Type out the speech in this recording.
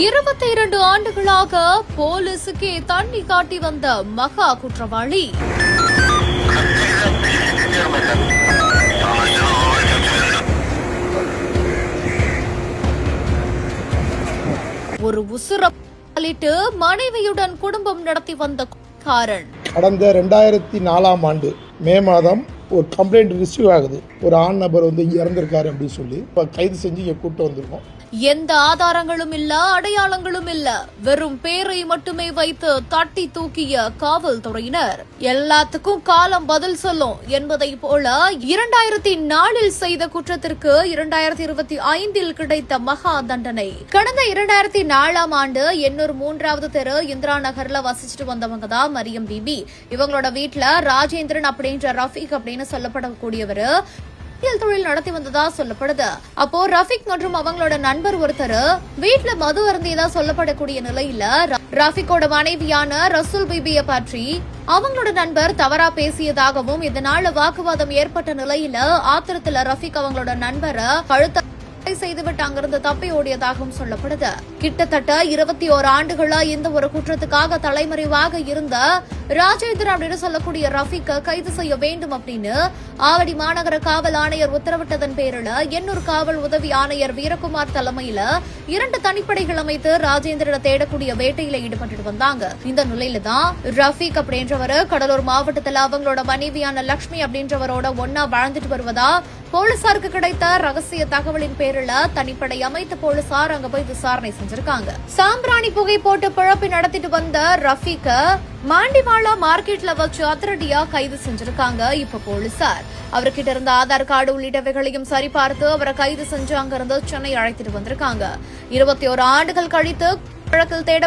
22 ஆண்டுகளாக போலீசுக்கே தண்ணி காட்டி வந்த மகா குற்றவாளி. ஒரு உசுரலிட்டு மனைவியுடன் குடும்பம் நடத்தி வந்த காரன். கடந்த 2004 ஆண்டு மே மாதம் ஒரு கம்ப்ளைண்ட் ரிசீவ் ஆகுது. ஒரு ஆண் நபர் இறந்திருக்காரு அப்படின்னு சொல்லி கைது செஞ்சு இங்க கூட்டு வந்திருக்கோம். எந்த ஆதாரங்களும் இல்ல, அடையாளங்களும் இல்ல, வெறும் பேரை மட்டுமே வைத்து தட்டி தூக்கிய காவல்துறையினர். எல்லாத்துக்கும் காலம் பதில் சொல்லும் என்பதை போல 2004 செய்த குற்றத்திற்கு 2025 கிடைத்த மகா தண்டனை. கடந்த 2004 ஆண்டு எண்ணூர் 3வது தெரு இந்திரா நகர்ல வசிச்சுட்டு வந்தவங்க தான் மரியம் பிபி. இவங்களோட வீட்டுல ராஜேந்திரன் அப்படின்ற ரஃபீக் அப்படின்னு சொல்லப்படக்கூடியவரு தொழில் நடத்தி வந்ததா சொல்லப்படுது. அப்போ ரஃபீக் மற்றும் அவங்களோட நண்பர் ஒருத்தர் வீட்டுல மது அருந்தியதா சொல்லப்படக்கூடிய நிலையில ரஃபீக்கோட மனைவியான ரசூல் பிபிய பற்றி அவங்களோட நண்பர் தவறா பேசியதாகவும் இதனால வாக்குவாதம் ஏற்பட்ட நிலையில ஆத்திரத்துல ரஃபீக் அவங்களோட நண்பரை கழுத்த செய்துவிட்டு அங்கிருந்து தப்பி ஓடியதாகவும் சொல்லப்படுது. கிட்டத்தட்ட 21 ஆண்டுகளா இந்த ஒரு குற்றத்துக்காக தலைமறைவாக இருந்த ராஜேந்திரன் அப்படின்னு சொல்லக்கூடிய ரஃபீக்க கைது செய்ய வேண்டும் அப்படின்னு ஆவடி மாநகர காவல் ஆணையர் உத்தரவிட்டதன் பேரில் எண்ணூர் காவல் உதவி ஆணையர் வீரகுமார் தலைமையில 2 தனிப்படைகள் அமைத்து ராஜேந்திரனை தேடக்கூடிய வேட்டையில ஈடுபட்டு வந்தாங்க. இந்த நிலையில தான் ரஃபீக் அப்படின்றவர் கடலூர் மாவட்டத்தில் அவங்களோட மனைவியான லட்சுமி அப்படின்றவரோட ஒன்னா வாழ்ந்துட்டு வருவதா போலீசாருக்கு கிடைத்த ரகசிய தகவலின் பேரில் தனிப்படை அமைத்த போலீசார் அங்க போய் விசாரணை செஞ்சிருக்காங்க. சாம்பிராணி புகை போட்டு பிழப்பி நடத்திட்டு வந்த ரஃபீக்க மாண்டிவாளா மார்க்கெட்ல வச்சு அதிரடியா கைது செஞ்சிருக்காங்க. இப்ப போலீசார் அவர்கிட்ட இருந்த ஆதார் கார்டு உள்ளிட்டவைகளையும் சரிபார்த்து அவரை கைது செஞ்சு அங்கிருந்து சென்னை அழைத்துட்டு வந்திருக்காங்க. 21 ஆண்டுகள் கழித்து வழக்கில் தேடப்பட்ட